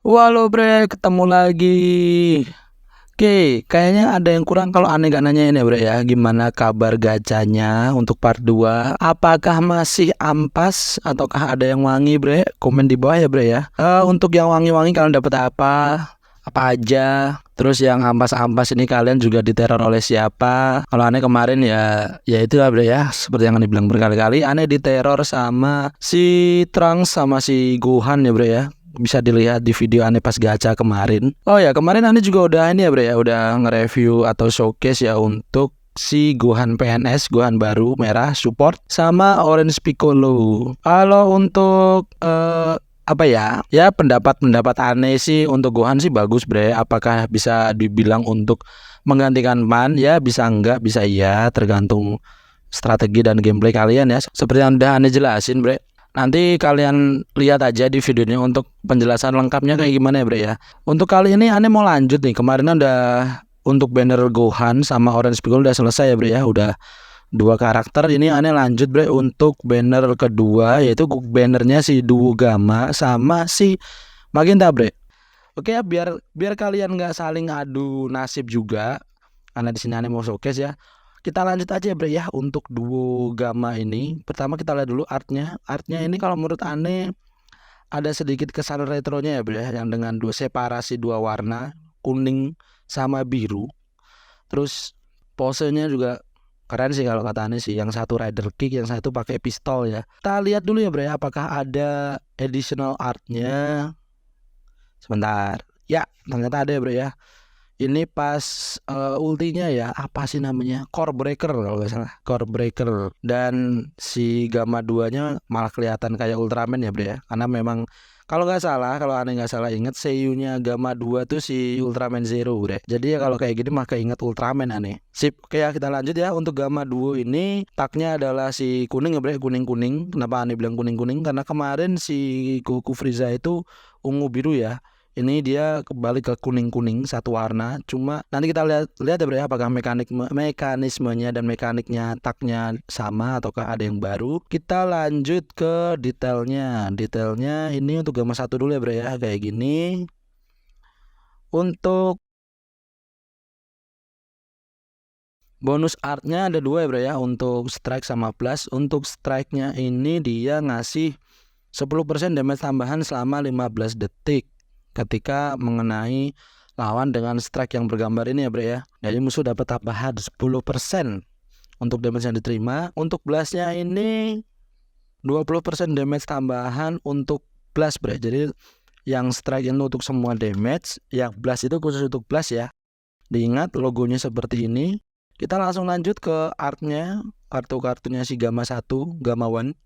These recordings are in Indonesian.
Halo bre, ketemu lagi. Oke, kayaknya ada yang kurang kalau aneh gak nanyain ya bre ya. Gimana kabar gacanya untuk part 2? Apakah masih ampas ataukah ada yang wangi bre? Komen di bawah ya bre ya. Untuk yang wangi-wangi kalian dapat apa? Apa aja? Terus yang ampas-ampas ini kalian juga diteror oleh siapa? Kalau aneh kemarin ya itu lah bre ya. Seperti yang aneh bilang berkali-kali, aneh diteror sama si Trunks sama si Gohan ya bre ya, bisa dilihat di video aneh pas gacha kemarin. Oh ya, kemarin aneh juga udah ini ya bre ya, udah nge-review atau showcase ya untuk si Gohan PNS, Gohan baru merah support sama Orange Piccolo. Kalau untuk apa ya? Ya pendapat-pendapat aneh sih untuk Gohan sih bagus bre. Apakah bisa dibilang untuk menggantikan Man? Ya bisa enggak, bisa iya, tergantung strategi dan gameplay kalian ya. Seperti yang udah aneh jelasin bre. Nanti kalian lihat aja di videonya untuk penjelasan lengkapnya kayak gimana ya bre ya. Untuk kali ini aneh mau lanjut nih. Kemarin udah untuk banner Gohan sama Orange Piccolo udah selesai ya bre ya. Udah dua karakter. Ini aneh lanjut bre untuk banner kedua, yaitu bannernya si Duo Gamma sama si Magenta bre. Oke ya, biar biar kalian nggak saling adu nasib juga, karena di sini aneh mau showcase ya. Kita lanjut aja bre ya untuk Duo Gamma ini. Pertama kita lihat dulu artnya. Artnya ini kalau menurut aneh ada sedikit kesan retronya ya bre ya, yang dengan dua separasi dua warna, kuning sama biru. Terus posenya juga keren sih kalau kata aneh sih. Yang satu rider kick, yang satu pakai pistol ya. Kita lihat dulu ya bre ya, apakah ada additional artnya. Sebentar. Ya, ternyata ada ya bre ya. Ini pas ultinya ya, apa sih namanya, Core Breaker kalau nggak salah, Core Breaker. Dan si Gamma 2 nya malah kelihatan kayak Ultraman ya bre ya, karena memang kalau nggak salah, kalau aneh nggak salah inget, seiyunya Gamma 2 tuh si Ultraman Zero bre. Jadi ya kalau kayak gini mah keinget Ultraman aneh. Sip, oke ya, kita lanjut ya. Untuk Gamma 2 ini tagnya adalah si kuning ya bre, kuning-kuning. Kenapa aneh bilang kuning-kuning? Karena kemarin si Goku Frieza itu ungu biru ya. Ini dia kembali ke kuning-kuning satu warna. Cuma nanti kita lihat lihat ya bre, apakah mekanismenya dan mekaniknya taknya sama ataukah ada yang baru. Kita lanjut ke detailnya. Detailnya ini untuk gamma satu dulu ya bre ya, kayak gini. Untuk bonus artnya ada dua ya bre ya, untuk strike sama blast. Untuk strike-nya ini dia ngasih 10% damage tambahan selama 15 detik ketika mengenai lawan dengan strike yang bergambar ini ya bre ya. Jadi musuh dapat tambahan 10% untuk damage yang diterima. Untuk blastnya ini 20% damage tambahan untuk blast bre. Jadi yang strike itu untuk semua damage, yang blast itu khusus untuk blast ya. Diingat logonya seperti ini. Kita langsung lanjut ke artnya, kartu-kartunya si Gamma 1, Gamma 1.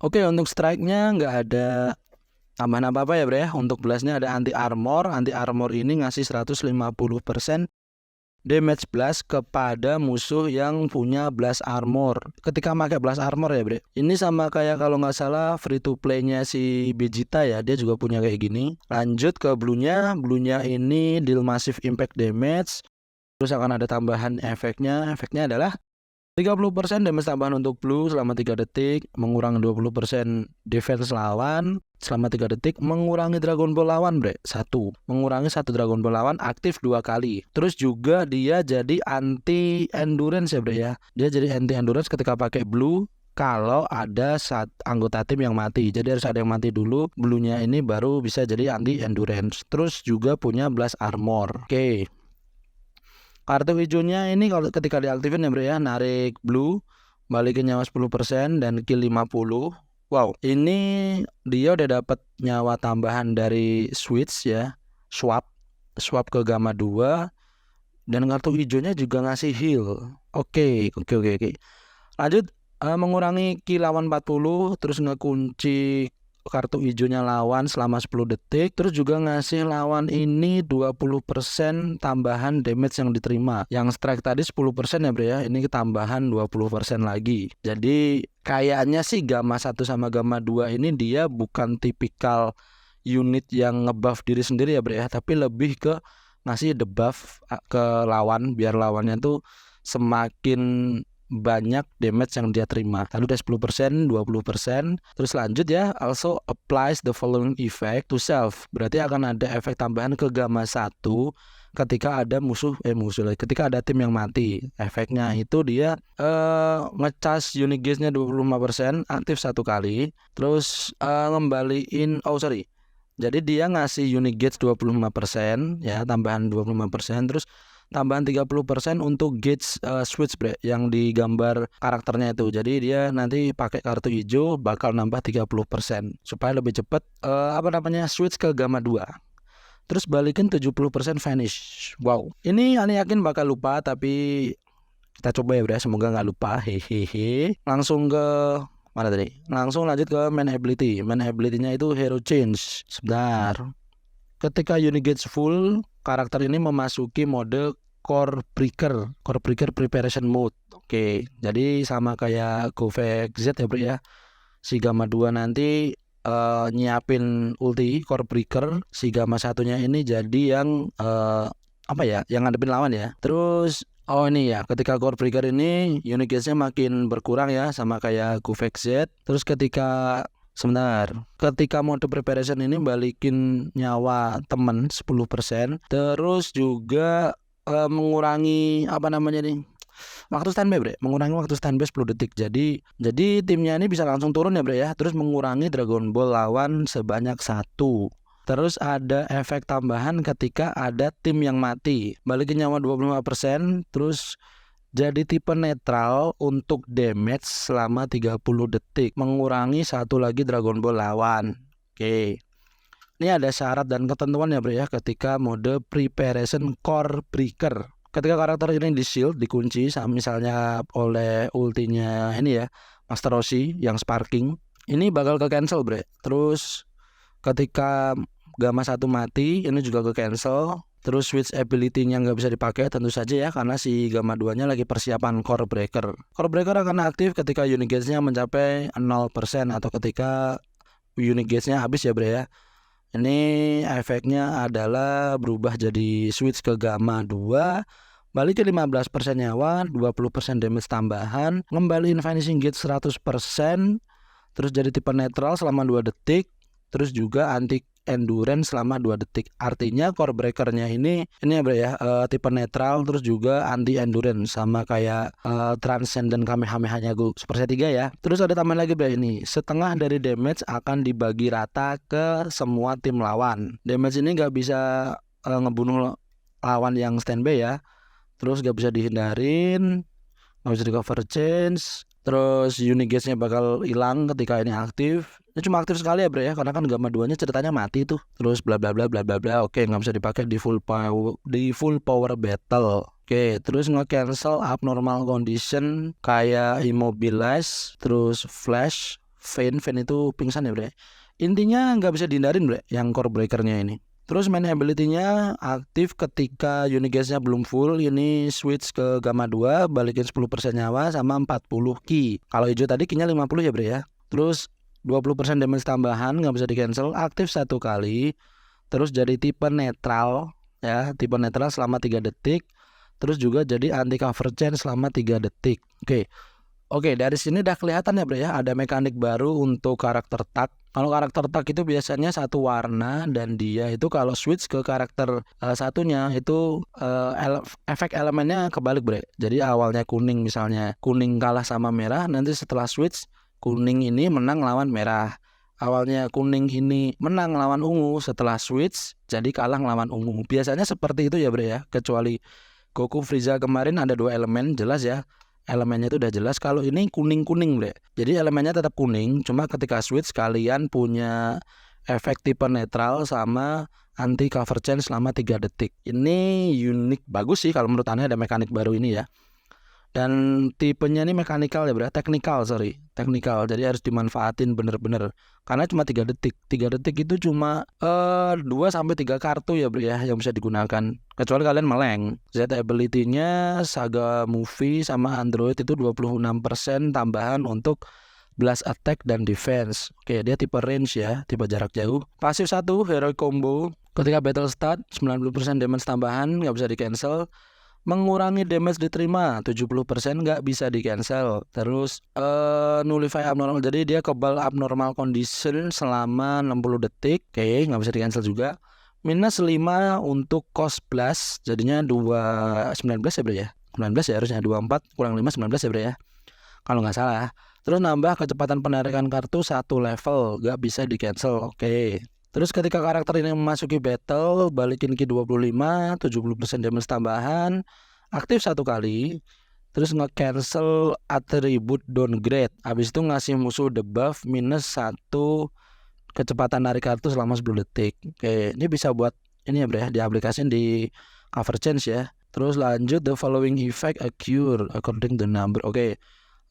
Oke, untuk strike-nya nggak ada tambahan apa-apa ya bre ya. Untuk blastnya ada anti armor. Anti armor ini ngasih 150% damage blast kepada musuh yang punya blast armor ketika pakai blast armor ya bre. Ini sama kayak kalau nggak salah free to play-nya si Vegeta ya, dia juga punya kayak gini. Lanjut ke blue-nya. Blue-nya ini deal massive impact damage. Terus akan ada tambahan efeknya. Efeknya adalah 30% damage tambahan untuk blue selama 3 detik, mengurangi 20% defense lawan selama 3 detik, mengurangi Dragon Ball lawan bre, 1, mengurangi 1 Dragon Ball lawan aktif 2 kali. Terus juga dia jadi anti endurance ya bre ya. Dia jadi anti endurance ketika pakai blue kalau ada anggota tim yang mati. Jadi harus ada yang mati dulu, blue-nya ini baru bisa jadi anti endurance. Terus juga punya blast armor. Oke. Kartu hijaunya ini kalau ketika diaktifin ya bre ya, narik blue, balikin nyawa 10% dan kill 50. Wow, ini dia udah dapat nyawa tambahan dari switch ya, swap ke gamma 2, dan kartu hijaunya juga ngasih heal. Oke. Lanjut, mengurangi kill lawan 40, terus ngekunci kartu hijaunya lawan selama 10 detik. Terus juga ngasih lawan ini 20% tambahan damage yang diterima. Yang strike tadi 10% ya bre ya, ini tambahan 20% lagi. Jadi kayaknya sih Gamma 1 sama Gamma 2 ini dia bukan tipikal unit yang ngebuff diri sendiri ya bre ya, tapi lebih ke ngasih debuff ke lawan biar lawannya tuh semakin banyak damage yang dia terima. Tadi udah 10%, 20%. Terus lanjut ya, also applies the following effect to self. Berarti akan ada efek tambahan ke gamma 1 ketika ada ketika ada tim yang mati. Efeknya itu dia ngecas unit gauge-nya 25%, aktif 1 kali. Terus ngembaliin jadi dia ngasih unit gauge 25% ya, tambahan 25%, terus tambahan 30% untuk gauge switch break yang digambar karakternya itu. Jadi dia nanti pakai kartu hijau bakal nambah 30% supaya lebih cepat switch ke gamma 2. Terus balikin 70% vanish. Wow. Ini aneh yakin bakal lupa, tapi kita coba ya bro, semoga nggak lupa. Hehehe. Langsung ke mana tadi? Langsung lanjut ke main ability. Main ability-nya itu hero change. Sebentar. Ketika unit gauge full, karakter ini memasuki mode core breaker preparation mode. Oke, jadi sama kayak Govex Z ya bro ya. Si gamma 2 nanti nyiapin ulti core breaker, si gamma satunya ini jadi yang yang ngadepin lawan ya. Terus ini ya, ketika core breaker ini unit gauge-nya makin berkurang ya, sama kayak Govex Z. Terus ketika mode preparation ini balikin nyawa temen 10%. Terus juga mengurangi waktu standby bre, mengurangi waktu standby 10 detik. Jadi timnya ini bisa langsung turun ya bre ya. Terus mengurangi Dragon Ball lawan sebanyak 1. Terus ada efek tambahan ketika ada tim yang mati, balikin nyawa 25%. Terus jadi tipe netral untuk damage selama 30 detik, mengurangi 1 lagi Dragon Ball lawan. Oke. Ini ada syarat dan ketentuan ya bro ya ketika mode preparation core breaker. Ketika karakter ini di shield, dikunci misalnya oleh ultinya ini ya, Master Roshi yang sparking, ini bakal ke cancel bre. Terus ketika gamma 1 mati, ini juga ke cancel. Terus switch ability-nya nggak bisa dipakai tentu saja ya, karena si gamma 2 nya lagi persiapan core breaker. Core breaker akan aktif ketika unit gauge-nya mencapai 0% atau ketika unit gauge-nya habis ya bre ya. Ini efeknya adalah berubah jadi switch ke gamma 2, balik ke 15% nyawa, 20% damage tambahan, ngembaliin finishing gauge 100%, terus jadi tipe netral selama 2 detik, terus juga anti endurance selama 2 detik. Artinya core breakernya ini ya bro ya, tipe netral, terus juga anti endurance sama kayak transcendent Kamehameha-nya Super Saiyan 3 ya. Terus ada tambahan lagi bro, ini setengah dari damage akan dibagi rata ke semua tim lawan. Damage ini nggak bisa ngebunuh lawan yang standby ya. Terus gak bisa dihindarin, gak bisa di cover change. Terus unit gauge-nya bakal hilang ketika ini aktif. Ini cuma aktif sekali ya bro ya, karena kan gamma 2 nya ceritanya mati tuh. Terus bla bla bla bla bla bla. Oke, nggak bisa dipakai di full power battle. Oke, terus nge-cancel abnormal condition kayak immobilize, terus flash, faint itu pingsan ya bro. Intinya nggak bisa dihindarin bro yang core breakernya ini. Terus main ability-nya aktif ketika unit gauge-nya belum full. Ini switch ke gamma 2, balikin 10% nyawa sama 40 ki. Kalau hijau tadi ki-nya 50 ya bro ya. Terus 20% damage tambahan, nggak bisa di cancel, aktif 1 kali. Terus jadi tipe netral ya, tipe netral selama 3 detik. Terus juga jadi anti cover change selama 3 detik. Oke, dari sini udah kelihatan ya bro ya, ada mekanik baru untuk karakter tag. Kalau karakter tag itu biasanya satu warna, dan dia itu kalau switch ke karakter satunya itu efek elemennya kebalik bro. Jadi awalnya kuning, misalnya kuning kalah sama merah, nanti setelah switch kuning ini menang lawan merah. Awalnya kuning ini menang lawan ungu, setelah switch jadi kalah lawan ungu. Biasanya seperti itu ya bro ya, kecuali Goku Frieza kemarin ada 2 elemen jelas ya. Elemennya itu udah jelas. Kalau ini kuning-kuning bre. Jadi elemennya tetap kuning, cuma ketika switch kalian punya efek tipe netral sama anti cover change selama 3 detik. Ini unik, bagus sih kalau menurut Anda, ada mekanik baru ini ya. Dan tipenya ini mechanical ya bro, technical. Jadi harus dimanfaatin bener-bener, karena cuma 3 detik. 3 detik itu cuma 2-3 kartu ya bro ya yang bisa digunakan, kecuali kalian meleng. Z ability-nya Saga Movie sama Android itu 26% tambahan untuk blast attack dan defense. Oke, dia tipe range ya, tipe jarak jauh. Pasif 1 heroic combo, ketika battle start 90% damage tambahan, nggak bisa di cancel. mengurangi damage diterima 70% nggak bisa di cancel. Terus nullify abnormal, jadi dia kebal abnormal condition selama 60 detik. Oke, nggak bisa di cancel juga. Minus 5 untuk cost blast, jadinya 219 ya bro ya. 19 ya harusnya, 24 kurang 5 19 ya bro ya, kalau nggak salah. Terus nambah kecepatan penarikan kartu 1 level, nggak bisa di cancel. Oke. Terus ketika karakter ini memasuki battle, balikin ki 25, 70% damage tambahan, aktif 1 kali. Terus nge-cancel atribut downgrade. Habis itu ngasih musuh debuff minus 1 kecepatan narik kartu selama 10 detik. Oke, ini bisa buat ini ya bro ya, diaplikasikan di cover change ya. Terus lanjut, the following effect occur according to number. Oke.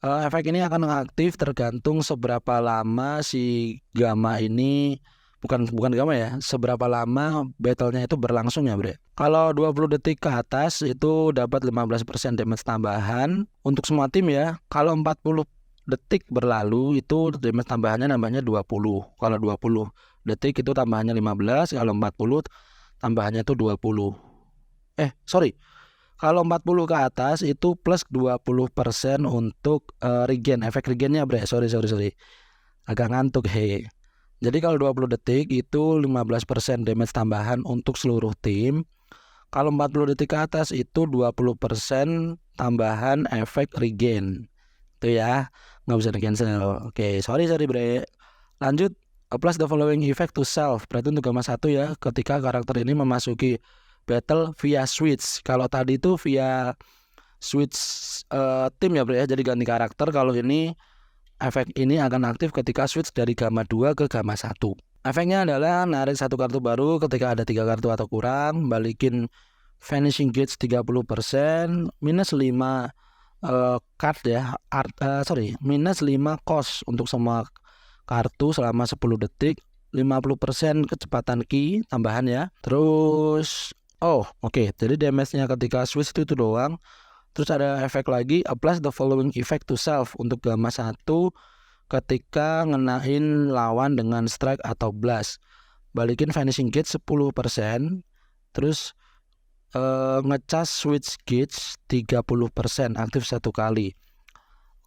Efek ini akan aktif tergantung seberapa lama si gamma ini, bukan gamma ya, seberapa lama battlenya itu berlangsung ya bro. Kalau 20 detik ke atas itu dapat 15% damage tambahan untuk semua tim ya. Kalau 40 detik berlalu itu damage tambahannya nambahnya 20. Kalau 20 detik itu tambahannya 15, kalau 40 tambahannya itu 20. Kalau 40 ke atas itu plus 20% untuk regen, efek regennya bre. Sorry. Agak ngantuk he. Jadi kalau 20 detik itu 15% damage tambahan untuk seluruh tim. Kalau 40 detik ke atas itu 20% tambahan efek regen. Itu ya, nggak bisa di cancel. Oke, sorry bre. Lanjut, apply the following effect to self. Berarti untuk gamma 1 ya, ketika karakter ini memasuki battle via switch. Kalau tadi itu via switch tim ya bro ya, jadi ganti karakter. Kalau ini efek ini akan aktif ketika switch dari gamma 2 ke gamma 1. Efeknya adalah narik 1 kartu baru ketika ada 3 kartu atau kurang, balikin vanishing gauge 30%, minus 5 card ya, minus 5 cost untuk semua kartu selama 10 detik, 50% kecepatan ki tambahan ya. Terus oke. Jadi damage-nya ketika switch itu doang. Terus ada efek lagi, apply the following effect to self untuk gamma 1 ketika ngenain lawan dengan strike atau blast. Balikin vanishing gauge 10%. Terus ngecas switch gauge 30%, aktif 1 kali.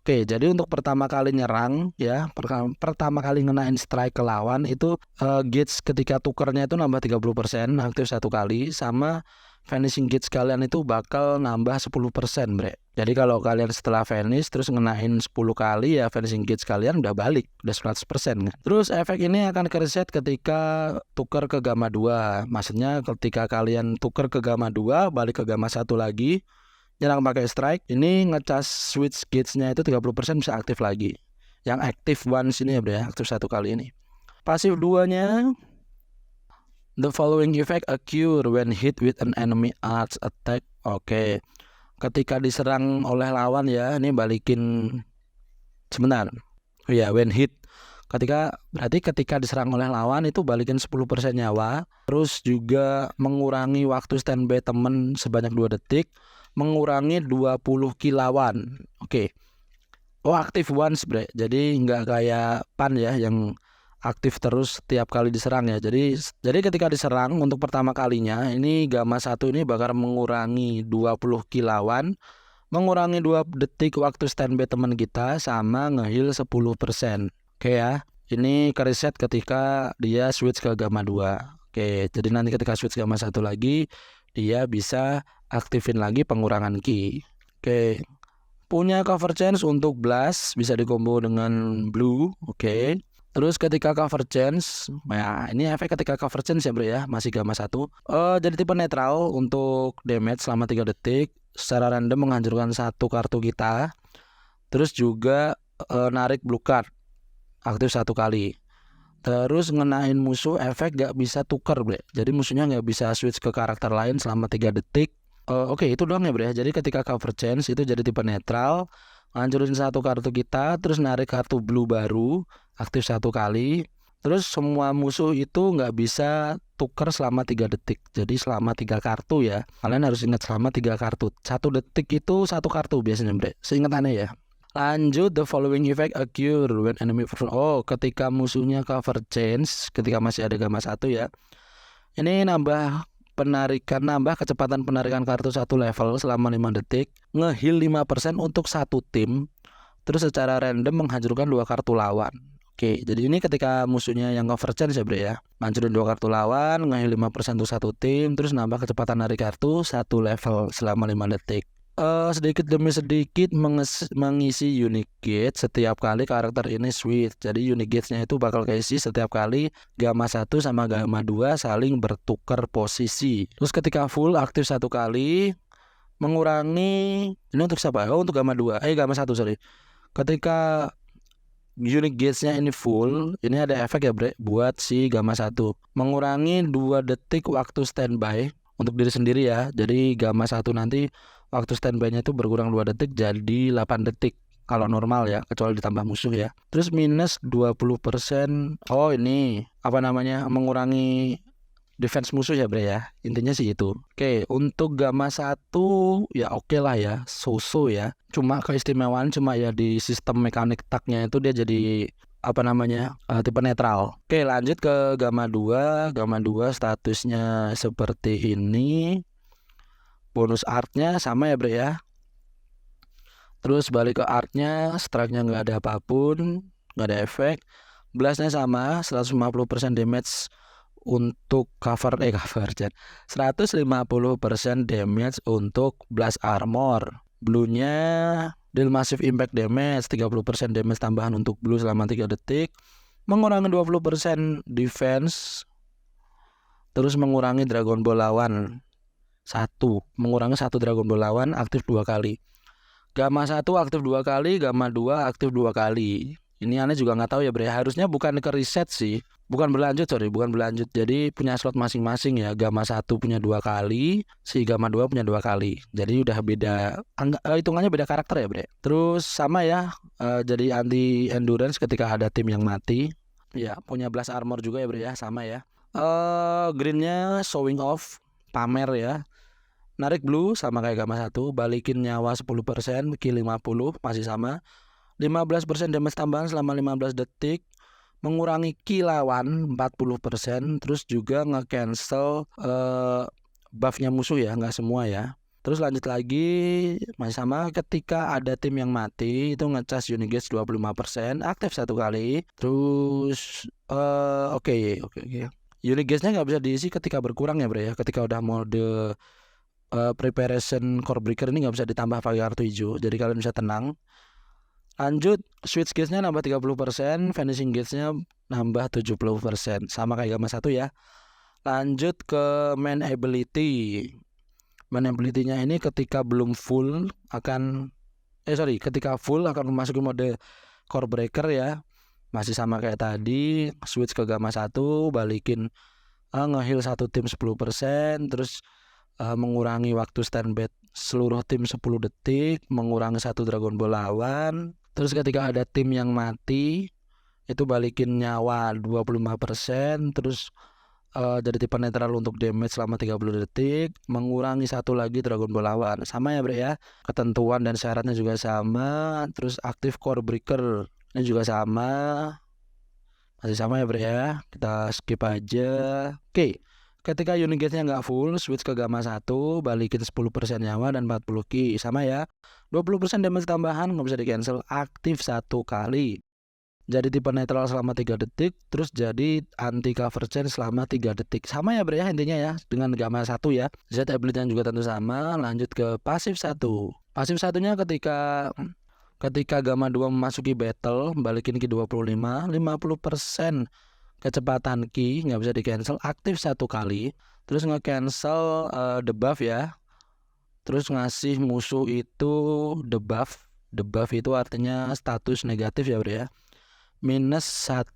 Oke, jadi untuk pertama kali nyerang ya, pertama kali ngenain strike ke lawan itu gauge ketika tukernya itu nambah 30%, aktif 1 kali, sama vanishing gauge kalian itu bakal nambah 10% bre. Jadi kalau kalian setelah vanish terus ngenain 10 kali ya, vanishing gauge kalian udah balik, udah 100% kan. Terus efek ini akan kereset ketika tuker ke gamma 2. Maksudnya ketika kalian tuker ke gamma 2 balik ke gamma 1 lagi, nyerang pakai strike, ini ngecas switch gauge-nya itu 30% bisa aktif lagi. Yang aktif once ini ya bro ya, aktif 1 kali ini. Pasif 2-nya, the following effect occur when hit with an enemy arch attack. Oke. Ketika diserang oleh lawan ya, ini balikin sebentar. When hit. Berarti ketika diserang oleh lawan itu balikin 10% nyawa. Terus juga mengurangi waktu standby temen sebanyak 2 detik. Mengurangi 20 kilauan. Oke. Aktif once bre. Jadi nggak kayak pan ya yang aktif terus setiap kali diserang ya. Jadi ketika diserang untuk pertama kalinya ini gamma 1 ini bakal mengurangi 20 kilauan, mengurangi 2 detik waktu standby teman kita, sama ngeheal 10%. Oke ya. Ini kereset ketika dia switch ke gamma 2. Oke, jadi nanti ketika switch gamma 1 lagi dia bisa aktifin lagi pengurangan ki. Oke. Punya cover change untuk blast, bisa dikombo dengan blue. Oke. Terus ketika cover change, ya ini efek ketika cover change ya bro ya, masih gamma 1. Jadi tipe netral untuk damage selama 3 detik, secara random menghancurkan 1 kartu kita. Terus juga narik blue card, aktif 1 kali. Terus ngenain musuh efek gak bisa tuker bre. Jadi musuhnya gak bisa switch ke karakter lain selama 3 detik. Oke, itu doang ya bre. Jadi ketika cover change itu jadi tipe netral, ngancurin 1 kartu kita, terus narik kartu blue baru, aktif 1 kali. Terus semua musuh itu gak bisa tuker selama 3 detik. Jadi selama 3 kartu ya. Kalian harus ingat selama 3 kartu. 1 detik itu 1 kartu biasanya bre, seingatannya ya. Lanjut, the following effect occur when enemy ketika musuhnya cover change, ketika masih ada gamma 1 ya. Ini nambah penarikan, nambah kecepatan penarikan kartu 1 level selama 5 detik, ngeheal 5% untuk satu tim, terus secara random menghancurkan 2 kartu lawan. Oke, jadi ini ketika musuhnya yang cover chance ya bre ya, hancurin 2 kartu lawan, ngeheal 5% untuk satu tim, terus nambah kecepatan narik kartu 1 level selama 5 detik. Sedikit demi sedikit mengisi unique gate setiap kali karakter ini switch. Jadi unique gate-nya itu bakal keisi setiap kali gamma 1 sama gamma 2 saling bertukar posisi. Terus ketika full aktif satu kali, mengurangi, ini untuk siapa? Oh, untuk gamma 2. Gamma 1 sorry. Ketika unique gates-nya ini full, ini ada efek ya bre buat si gamma 1. Mengurangi 2 detik waktu standby untuk diri sendiri ya. Jadi gamma 1 nanti waktu standby-nya itu berkurang 2 detik jadi 8 detik kalau normal ya, kecuali ditambah musuh ya. Terus minus 20%. Oh, ini apa namanya? Mengurangi defense musuh ya bre ya. Intinya sih itu. Oke, untuk gamma 1 ya oke lah ya, so-so ya. Cuma keistimewaan cuma ya di sistem mekanik taknya itu dia jadi apa namanya, tipe netral. Oke, lanjut ke gamma 2. Gamma 2 statusnya seperti ini. Bonus artnya sama ya bre ya. Terus balik ke artnya, strike-nya nggak ada apapun, nggak ada efek. Blastnya sama, 150% damage untuk cover 150% damage untuk blast armor. Blue-nya deal massive impact damage, 30% damage tambahan untuk blue selama 3 detik, mengurangi 20% defense, terus mengurangi Dragon Ball lawan mengurangi 1 Dragon Ball lawan aktif 2 kali. Gamma 1 aktif 2 kali, gamma 2 aktif 2 kali. Ini aneh juga nggak tahu ya bre. Harusnya bukan ke reset sih, bukan berlanjut. Jadi punya slot masing-masing ya. Gamma 1 punya 2 kali, si gamma 2 punya 2 kali. Jadi udah beda, hitungannya beda karakter ya bre. Terus sama ya, jadi anti endurance ketika ada tim yang mati. Ya, punya blast armor juga ya bre ya, sama ya. Greennya showing off, pamer ya. Narik blue sama kayak gamma 1, balikin nyawa 10%, kill 50 masih sama. 15% damage tambahan selama 15 detik, mengurangi kill lawan 40%, terus juga nge-cancel buffnya musuh ya, nggak semua ya. Terus lanjut lagi, masih sama, ketika ada tim yang mati itu nge-charge unique gauge 25%, aktif 1 kali. Terus oke. Unique gauge-nya nggak bisa diisi ketika berkurang ya bre ya. Ketika udah mode preparation core breaker ini nggak bisa ditambah pakai kartu hijau, jadi kalian bisa tenang. Lanjut, switch gauge-nya nambah 30%, finishing gauge-nya nambah 70%, sama kayak gamma 1 ya. Lanjut ke main ability. Main ability-nya ini ketika belum full akan ketika full akan memasuki mode core breaker ya. Masih sama kayak tadi, switch ke gamma 1, balikin nge-heal satu tim 10%, terus mengurangi waktu standby seluruh tim 10 detik, mengurangi 1 Dragon Ball lawan. Terus ketika ada tim yang mati itu balikin nyawa 25%, terus jadi tipe netral untuk damage selama 30 detik, mengurangi 1 lagi Dragon Ball lawan. Sama ya bre ya, ketentuan dan syaratnya juga sama. Terus aktif core breaker ini juga sama, masih sama ya bre ya, kita skip aja. Oke. Ketika unique gauge-nya nggak full, switch ke gamma 1, balikin 10% nyawa dan 40 ki, sama ya. 20% damage tambahan nggak bisa di cancel, aktif 1 kali. Jadi tipe netral selama 3 detik, terus jadi anti cover chance selama 3 detik. Sama ya bre ya, intinya ya, dengan gamma 1 ya. Z ability-nya juga tentu sama. Lanjut ke pasif 1. Pasif 1-nya ketika gamma 2 memasuki battle, balikin ki 25, 50% kecepatan ki nggak bisa di cancel, aktif 1 kali. Terus nge-cancel debuff ya. Terus ngasih musuh itu debuff. Debuff itu artinya status negatif ya bro ya. Minus 1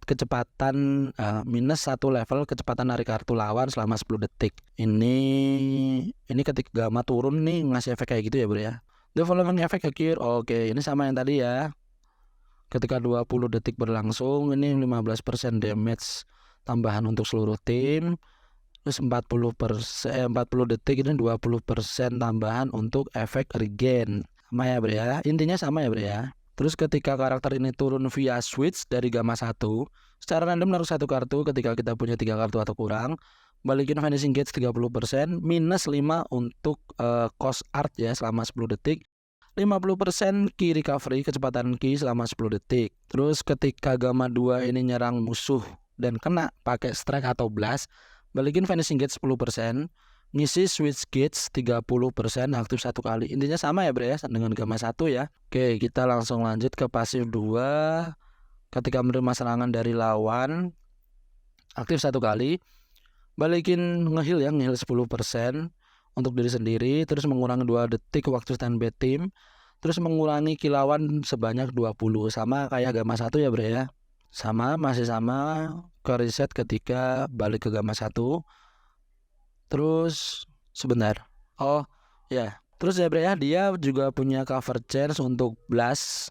level kecepatan narik kartu lawan selama 10 detik. Ini ketika gamma turun nih ngasih efek kayak gitu ya bro ya. Development efek occur. Oke, ini sama yang tadi ya. Ketika 20 detik berlangsung, ini 15% damage tambahan untuk seluruh tim. Terus 40 detik ini 20% tambahan untuk efek regen. Sama ya bre ya, intinya sama ya bre ya. Terus ketika karakter ini turun via switch dari gamma 1, secara random naruh 1 kartu ketika kita punya 3 kartu atau kurang, balikin finishing gauge 30%, minus 5 untuk cost art ya selama 10 detik. 50% key recovery, kecepatan key selama 10 detik. Terus ketika gamma 2 ini nyerang musuh dan kena pakai strike atau blast, balikin finishing gauge 10%, ngisi switch gauge 30%, aktif 1 kali. Intinya sama ya bre ya dengan gamma 1 ya. Oke, kita langsung lanjut ke pasif 2. Ketika menerima serangan dari lawan, aktif 1 kali, balikin ngeheal ya, ngeheal 10% untuk diri sendiri, terus mengurangi 2 detik waktu standby tim, terus mengurangi kilauan sebanyak 20, sama kayak gamma 1 ya bre ya. Sama, masih sama, ke reset ketika balik ke gamma 1. Terus sebentar. Oh ya, terus ya bre ya, dia juga punya cover chance untuk blast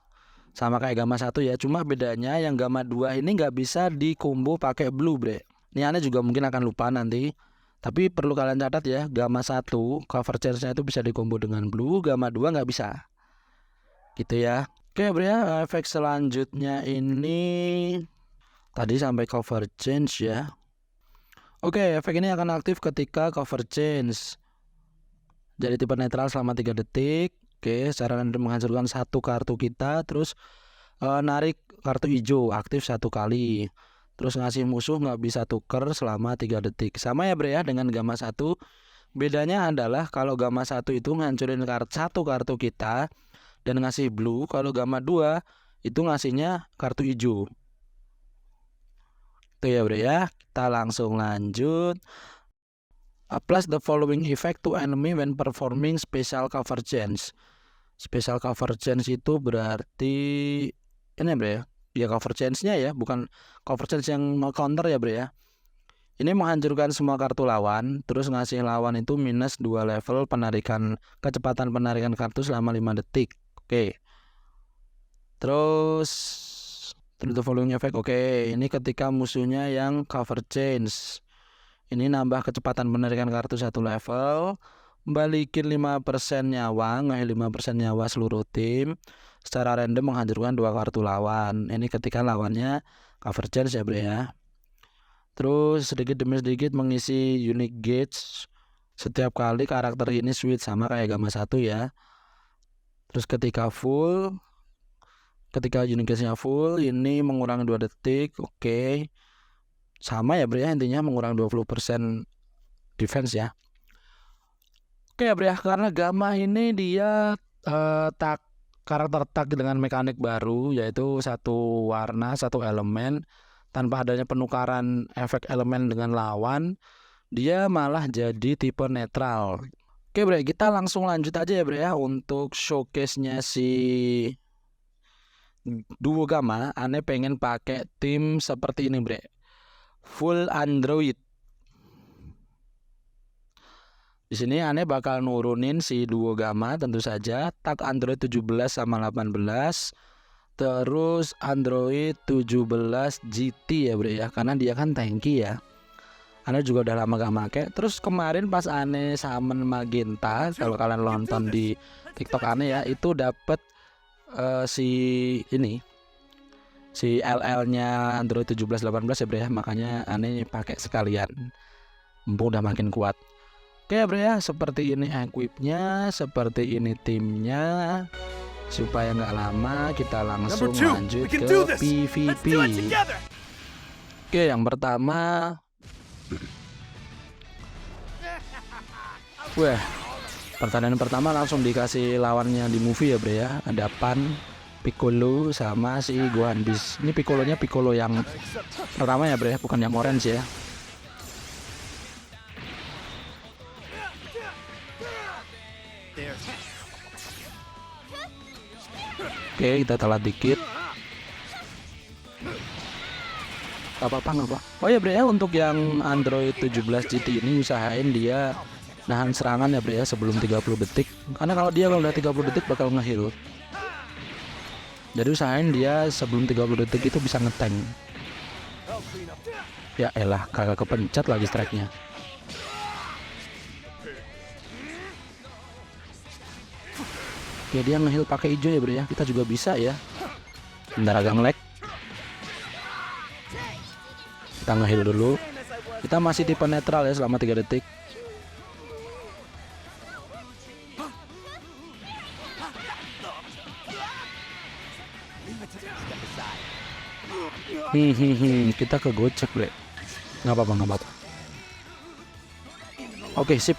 sama kayak gamma 1 ya. Cuma bedanya yang gamma 2 ini nggak bisa di combo pakai blue bre. Ini aneh juga mungkin akan lupa nanti. Tapi perlu kalian catat ya, gamma 1 cover chance-nya itu bisa dikombo dengan blue, gamma 2 nggak bisa. Gitu ya. Oke bre ya, efek selanjutnya ini tadi sampai cover change ya. Oke, efek ini akan aktif ketika cover change. Jadi tipe netral selama 3 detik. Oke, secara random menghancurkan 1 kartu kita, terus narik kartu hijau, aktif 1 kali. Terus ngasih musuh nggak bisa tuker selama 3 detik. Sama ya bre ya dengan gamma 1. Bedanya adalah kalau gamma 1 itu ngancurin satu kartu kita dan ngasih blue. Kalau gamma 2 itu ngasihnya kartu hijau. Itu ya bre ya. Kita langsung lanjut. Applies the following effect to enemy when performing special cover change. Special cover change itu berarti ini ya bre ya. Ya cover change-nya ya, bukan cover change yang counter ya bre ya. Ini menghancurkan semua kartu lawan, terus ngasih lawan itu minus 2 level kecepatan penarikan kartu selama 5 detik. Oke. Terus the following effect. Oke, ini ketika musuhnya yang cover change. Ini nambah kecepatan penarikan kartu 1 level, balikin 5% nyawa, ngeheal 5% nyawa seluruh tim. Secara random menghancurkan 2 kartu lawan. Ini ketika lawannya cover change ya bre ya. Terus sedikit demi sedikit mengisi unique gauge setiap kali karakter ini switch, sama kayak gamma 1 ya. Terus ketika unique gauge-nya full, ini mengurangi 2 detik. Oke. Sama ya bre ya, intinya mengurangi 20% defense ya. Oke ya bre ya, karena gamma ini dia karakter tag dengan mekanik baru, yaitu 1 warna 1 elemen. Tanpa adanya penukaran efek elemen dengan lawan, dia malah jadi tipe netral. Oke bre, kita langsung lanjut aja ya bre ya untuk showcase-nya si duo gamma. Aneh pengen pakai tim seperti ini bre, full android. Di sini aneh bakal nurunin si duo gamma tentu saja, tag Android 17 sama 18, terus Android 17 GT ya bre ya, karena dia kan tanky ya. Aneh juga udah lama gak make. Terus kemarin pas aneh summon Magenta, kalau kalian nonton di TikTok aneh ya, itu dapet si LL-nya Android 17 18 ya bre ya, makanya aneh pakai sekalian, mumpung udah makin kuat. Oke bre ya, seperti ini equipnya, seperti ini timnya. Supaya nggak lama, kita langsung lanjut ke PvP. Oke, yang pertama, pertandingan pertama langsung dikasih lawannya di movie ya bre ya. Ada Pan, Piccolo sama si Gohan Beast. Ini Piccolonya Piccolo yang pertama ya bre, bukan yang orange ya. Oke, kita telat dikit. Gak apa-apa. Oh ya bre ya, untuk yang Android 17 GT ini usahain dia nahan serangan ya bre ya sebelum 30 detik. Karena kalau udah 30 detik bakal ngeheal. Jadi usahain dia sebelum 30 detik itu bisa ngetank. Ya elah, kagak kepencet lagi strike-nya. Oke, dia ngeheal pakai hijau ya bre ya. Kita juga bisa ya. Bentar agak nge-lag. Kita ngeheal dulu. Kita masih tipe netral ya selama 3 detik. Kita kegocek, bre. Nggak apa-apa, nggak apa-apa. Oke, sip.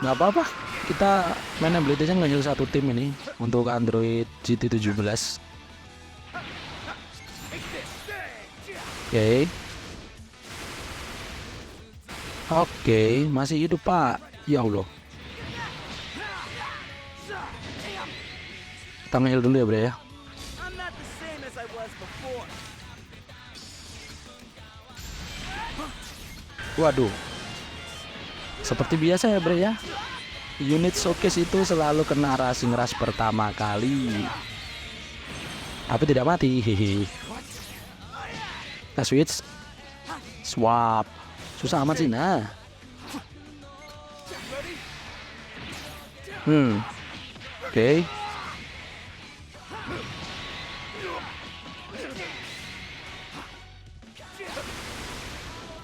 Nggak apa-apa. Kita main ability-nya nggak satu tim ini untuk Android GT17. Oke. Oke, masih hidup, Pak. Ya Allah. Kita nge-heal dulu ya, bre ya. Waduh. Seperti biasa ya, bre ya. Unit showcase itu selalu kena racing rush pertama kali. Tapi tidak mati. Hehe. Kita switch. Swap. Susah amat sih, nah. Oke.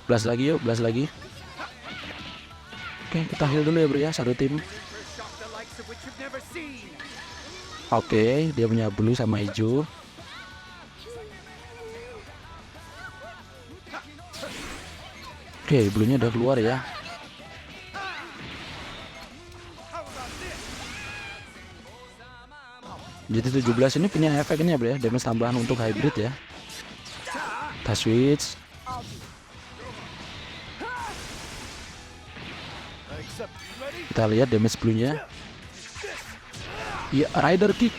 Blast lagi yuk, blast lagi. Oke, kita heal dulu ya, bro ya, satu tim. Oke, dia punya blue sama hijau. Oke, blue-nya udah keluar ya. GT17 ini punya efeknya, bro ya, damage tambahan untuk hybrid ya. Kita switch. Kita lihat damage blue-nya. Ya, rider kick.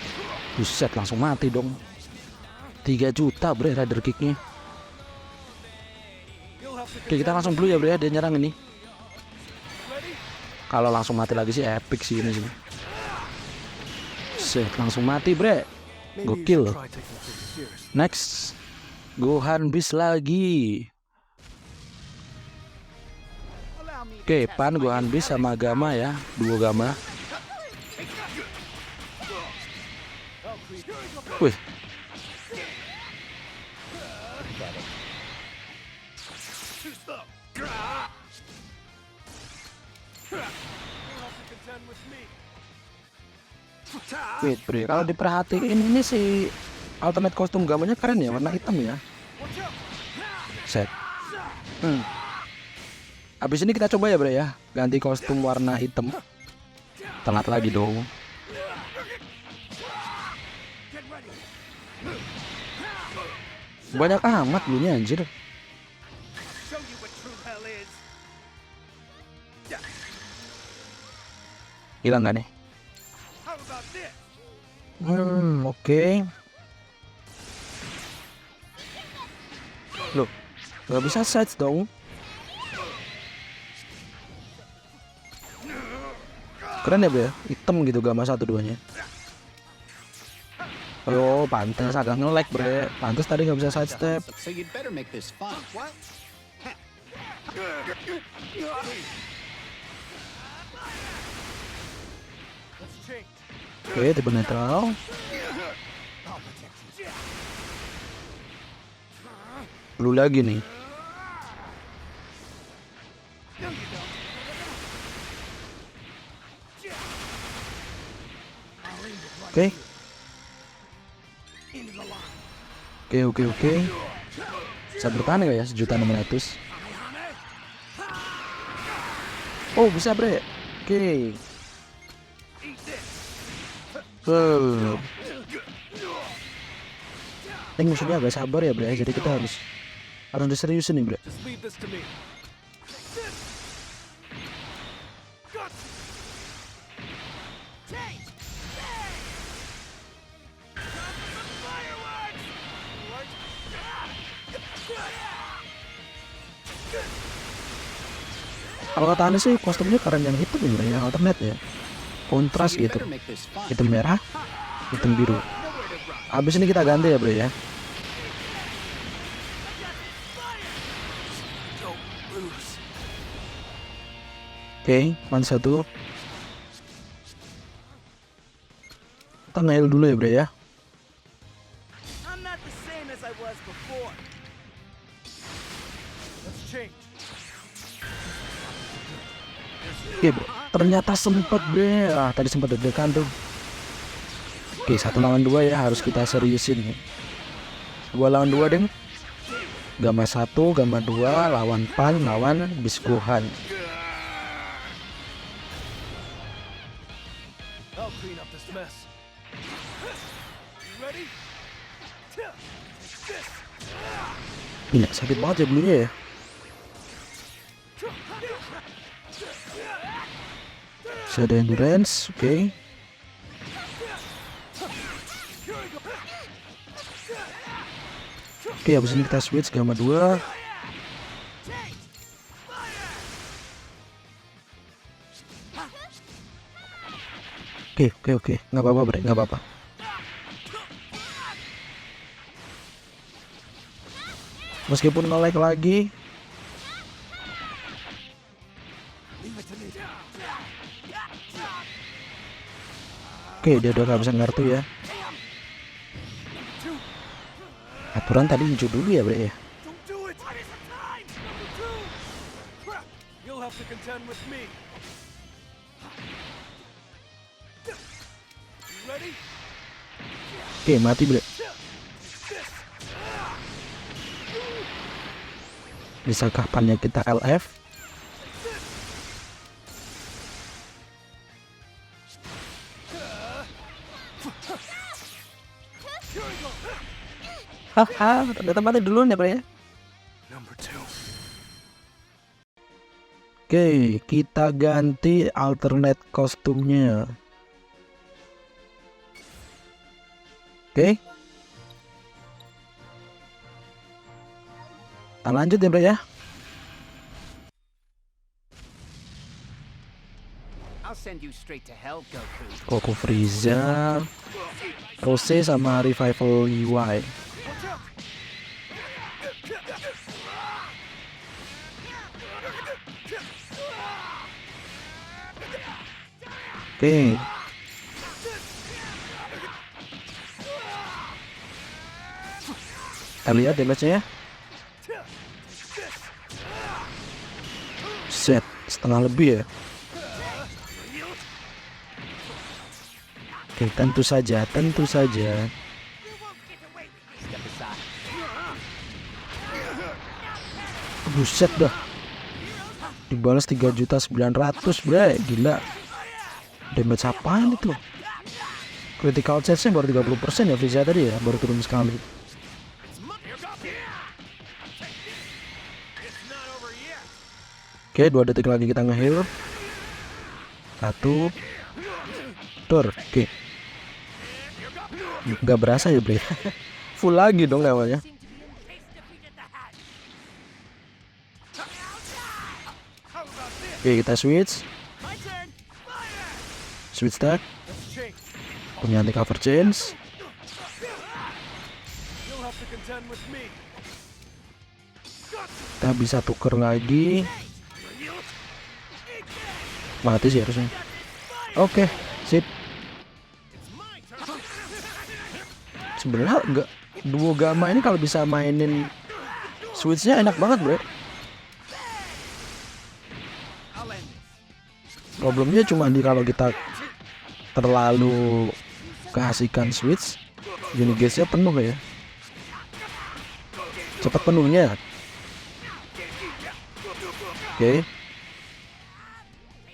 Buset, langsung mati dong. 3 juta, bro, rider kicknya. Oke, kita langsung blue ya, bro ya, dia nyerang ini. Kalau langsung mati lagi sih epic sih ini sih. Set, langsung mati, bre. Gokil. Next, Gohan Beast lagi. Oke, Pan, Gohan Beast sama Gamma ya, duo Gamma. Wih. Wait, bro, kalau diperhatiin ini si ultimate kostum Gammanya keren ya, warna hitam ya. Set. Habis ini kita coba ya, bro ya, ganti kostum warna hitam. Telat lagi dong. Banyak amat bluenya, anjir. Hilang gak nih? Oke. Loh, gak bisa sides dong. Keren ya, bro ya, hitam gitu Gamma 1-2-nya. Oh, pantas agak nge-lag, bre. Pantas tadi nggak bisa sidestep. Oke, tipe netral. Blue lagi nih. Oke. Oke. Bisa bertahan nggak ya 1.600.000? Oh, bisa, bre. Oke. Ini musuhnya agak sabar ya, bre. Jadi kita harus diseriusin nih, bre. Kalau kata Anda sih kostumnya keren yang hitam ya, yang alternate ya, kontras gitu, hitam merah, hitam biru. Habis ini kita ganti ya, bro ya. Oke, man satu. Kita nail dulu ya, bro ya. Oke, bro. Ternyata sempat bre. Tadi sempat deg-degan tuh. Oke, 1 lawan 2 ya, harus kita seriusin. 2 lawan 2 deng. Gamma 1, Gamma 2 lawan Pan, lawan Bisgohan. Ini sakit banget ya bulunya ya. Bisa ada endurance, oke. Oke, habis ini kita switch Gamma 2. Oke. Nggak apa-apa bre, nggak apa-apa. Meskipun nge-lag lagi. Oke, dia udah kehabisan kartu ya. Aturan tadi hijau dulu ya bre ya. Oke, mati bre. Bisakah pannya kita LF? Haha, ternyata mati dulu ya bre ya. Oke, kita ganti alternate kostumnya. Oke. Kita lanjut ya bre ya. Goku Frieza, Rose sama Revival UI. Oke. Kita lihat damage-nya ya. Set, setengah lebih ya. Oke, tentu saja. Buset dah. Dibalas 3.900.000 bre, gila. Damage apaan itu? Critical chance-nya baru 30% ya Frieza tadi ya, baru turun sekali. Oke, 2 detik lagi kita nge-heal. 1 tur, oke. Gak berasa ya bre. Full lagi dong lewatnya. Oke, kita switch stack. Punya anti cover change. Kita bisa tuker lagi. Mati sih harusnya. Oke, sip. Sebenarnya enggak, duo Gamma ini kalau bisa mainin switchnya enak banget bro. Problemnya cuma di kalau kita terlalu keasikan switch, unit gauge-nya penuh ya. Cepat penuhnya. Oke.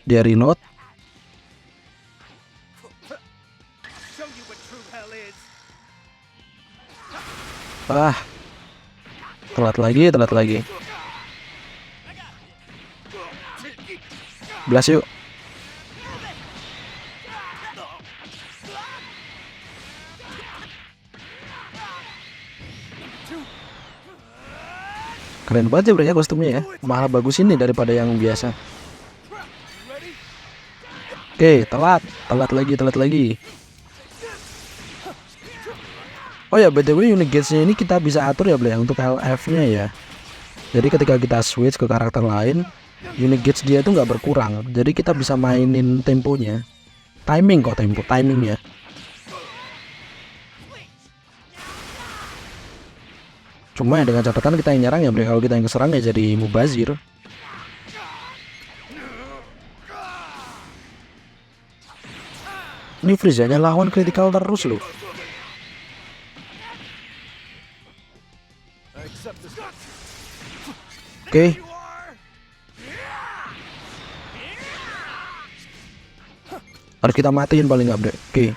Dia reload. Telat lagi. Blast yuk. Keren banget ya bro ya kostumnya ya. Malah bagus ini daripada yang biasa. Oke, telat lagi. Oh ya, BTW unit gauge-nya ini kita bisa atur ya bro ya untuk LF-nya ya. Jadi ketika kita switch ke karakter lain, unit gauge dia itu nggak berkurang. Jadi kita bisa mainin temponya. Timing ya. Cuma ya dengan catatan kita yang nyerang ya bre, kalau kita yang keserang ya jadi mubazir. Ini Frieza-nya lawan critical terus loh. Oke. Harus kita matiin paling nggak bre. Oke.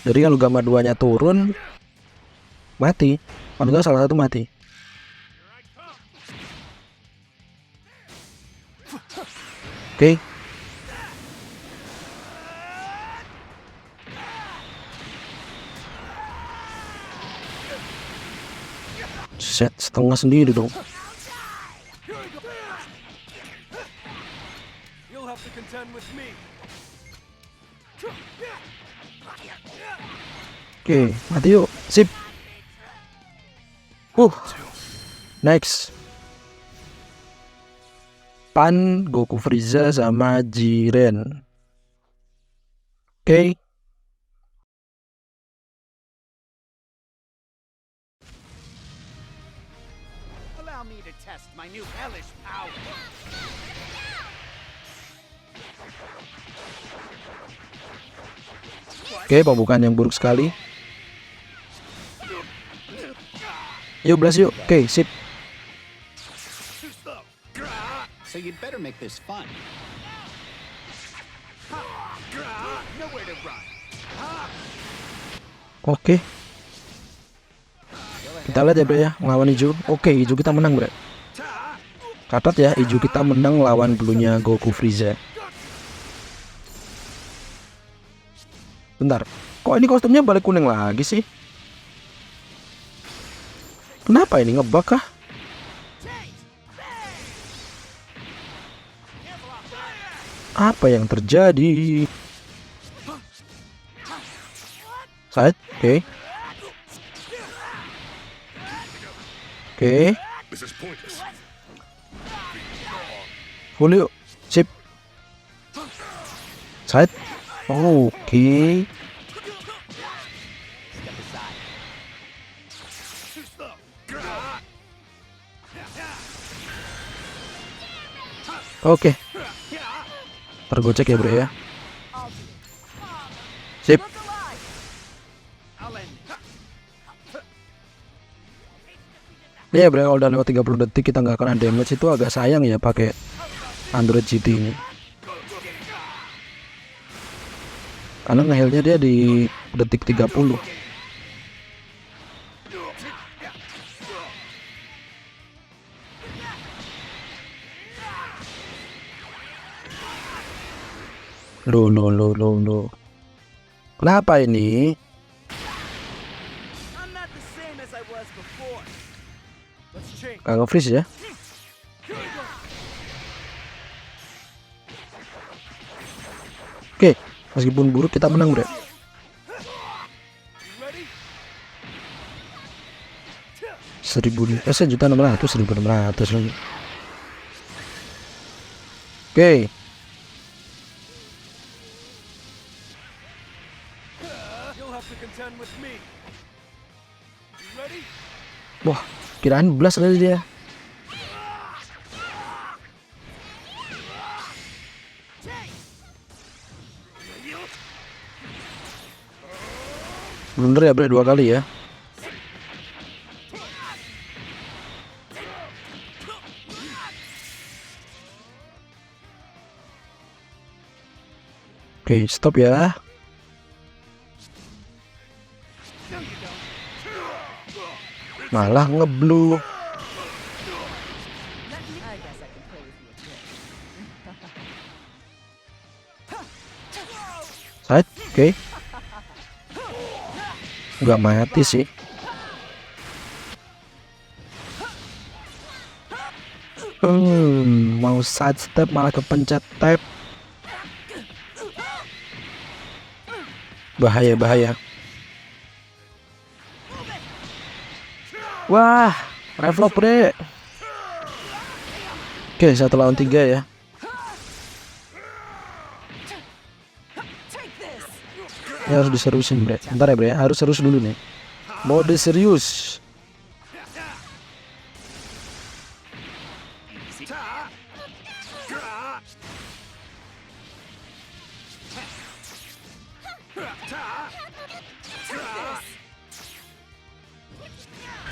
Jadi kalau gamma 2-nya turun, mati. Kalau nggak salah satu mati. Oke. Set setengah sendiri dong. Oke, mati yuk. Sip. Next. Pan, Goku Frieza sama Jiren. Oke. Allow me to test my new hellish power. Oke, pembukaan yang buruk sekali. Yuk blast yuk. Oke, sip. So you'd better make this fun. Nowhere to run. Oke. Kita lihat ya bre ya, ngelawan hijau. Oke, hijau kita menang bre. Catat ya, hijau kita menang lawan bluenya Goku Frieza. Bentar, kok ini kostumnya balik kuning lagi sih? Kenapa ini ngebug kah? Apa yang terjadi? Side, oke. Oke. Full yuk. Sip. Side. Oke. Oke. Tergocek ya bro ya. Sip. Ya bro, kalau udah lewat 30 detik kita nggak kena damage itu agak sayang ya pakai Android GT ini. Karena ngehealnya dia di detik 30. Loh. Kenapa ini? Kagak freeze ya? Oke, meskipun buruk kita menang bro. Sejuta 600, 1.600 lagi. Oke. Wah, kirain blast kali dia. Blunder ya bro, 2 kali ya. Oke, stop ya. Malah ngeblu. Side, oke. Nggak mati sih. Mau side step malah kepencet tab. Bahaya. Wah, reflop bre. Oke, 1 lawan 3 ya. Ini harus diserusin bre. Bentar ya bre, harus serius dulu nih. Mode serius. easy.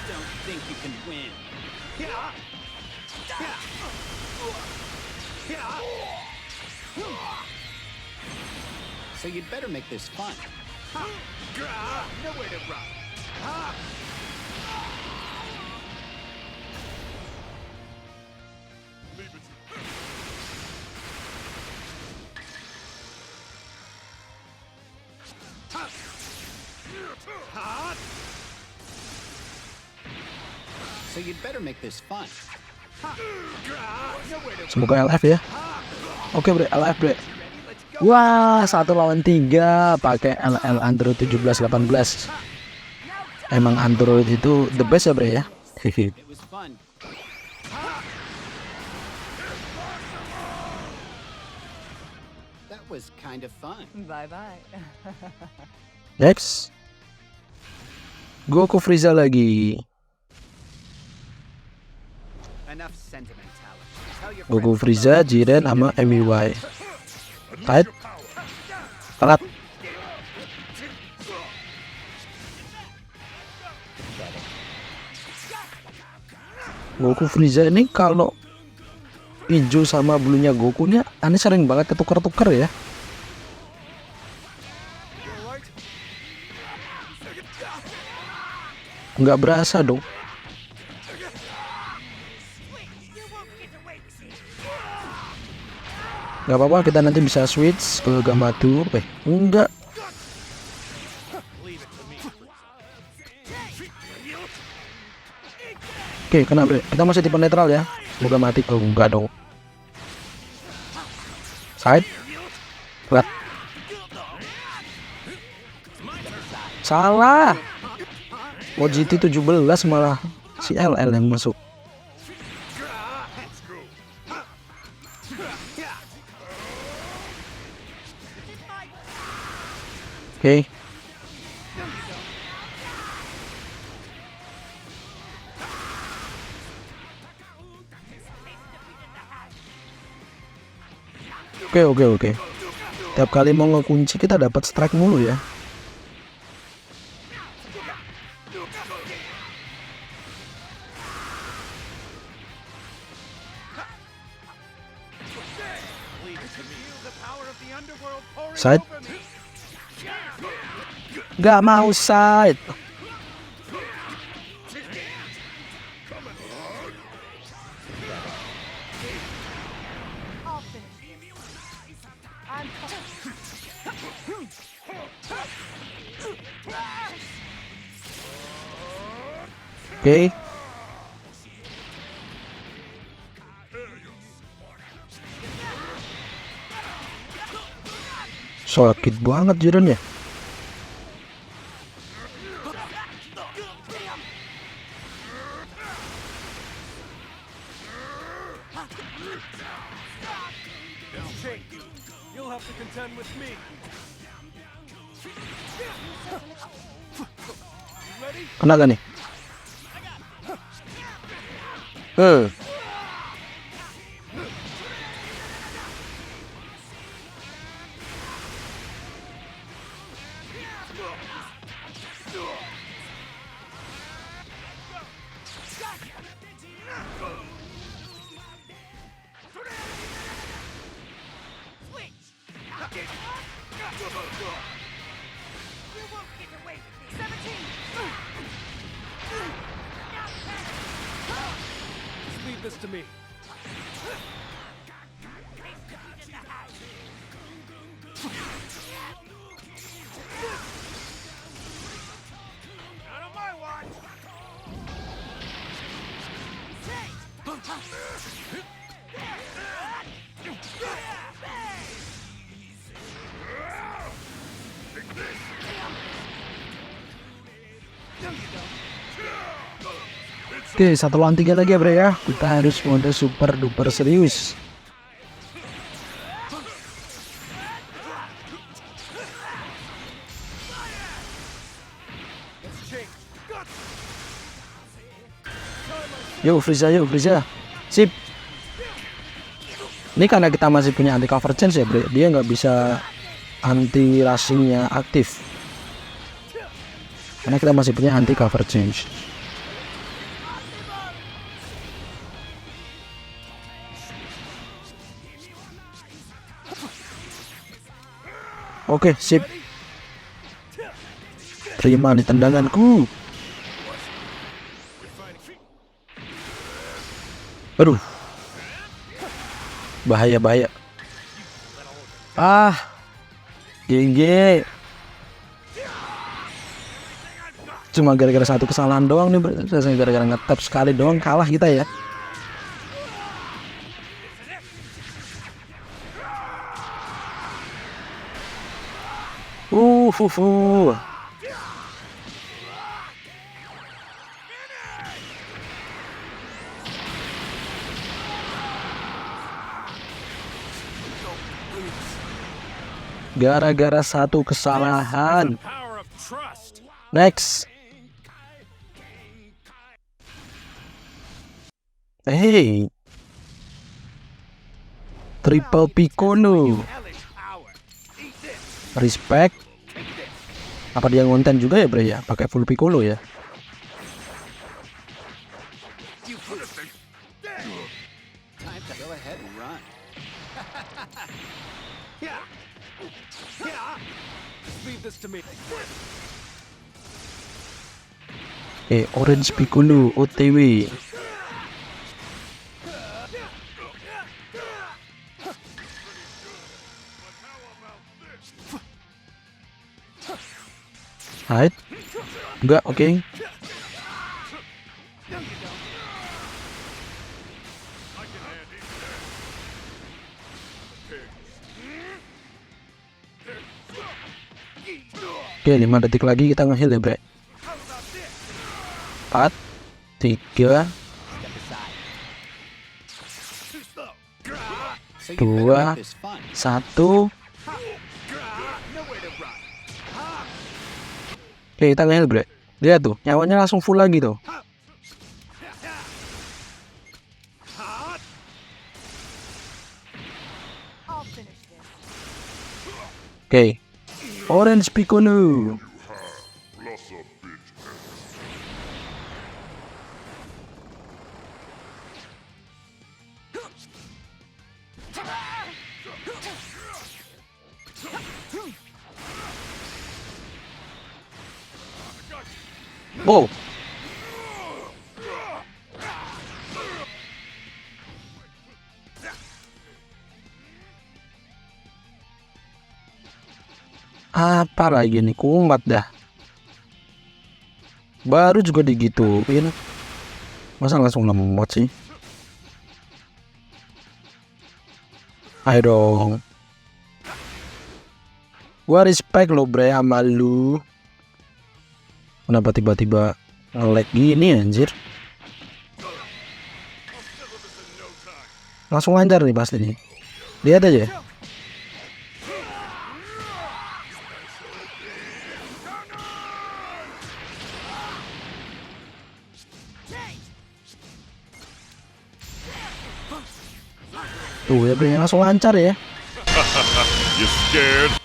Don't think you can win. So you'd better make this fun. Nowhere to run. So you'd better make this fun. Semoga LF ya. Oke bre, LF bre. Wah, 1 lawan 3 pakai LL Android 1718. Emang Android itu the best ya bre ya. It was fun. That was kind of fun. Bye-bye. Next, Goku Frieza lagi. Enough sentimentality. Tell your Goku friends Frieza, Jiren sama MUI. Tight. Telat. Goku Frieza ini kalau hijau sama bulunya Goku nya aneh sering banget ketukar-tukar ya. Nggak berasa dong. Nggak apa-apa, kita nanti bisa switch ke Gamatu. Enggak. Oke, kena bre. Kita masih tipe netral ya. Semoga mati. Oh, enggak dong. Side. Berat. Salah. Oh, GT 17 malah si LL yang masuk. Oke. Oke. Tiap kali mau ngekunci kita dapat strike mulu ya. Side. Gak mau side. Oke. Sakit banget Jiren ya. You'll have to contend with me. Kena gak nih? Leave this to me. Not on my watch. Oke, 1 lawan 3 lagi ya bre ya. Kita harus mode super duper serius. Yo Frieza. Sip. Ini karena kita masih punya anti cover change ya bro, dia nggak bisa anti rushingnya aktif karena kita masih punya anti cover change. Oke, sip. Terima nih tendanganku. Aduh. Bahaya. GG. Cuma gara-gara satu kesalahan doang nih, gara-gara ngetap sekali doang kalah kita ya. Gara-gara satu kesalahan. Power of trust. Next. Hey. Triple Piccolo. Hellish power. Eat this. Respect. Apa dia ngonten juga ya bro ya? Pakai full Piccolo ya? Time to go ahead and run. Yeah. Leave this to me. Orange Piccolo OTW. Hide. Enggak, oke. Oke, 5 detik lagi kita nge-heal ya, bre. 4 3 2 1. Oke, kita nge-heal, bre. Lihat tuh, nyawanya langsung full lagi tuh. Oke. Orange Piccolo. Wow. Apa lagi nih, kumat dah. Baru juga digituin. Masa langsung lemot sih? Ayo dong. Gua respect lo bre sama lu. Kenapa tiba-tiba nge-lag gini anjir? Langsung lancar nih pasti nih. Lihat aja. Tuh ya bre, langsung lancar ya. You scared?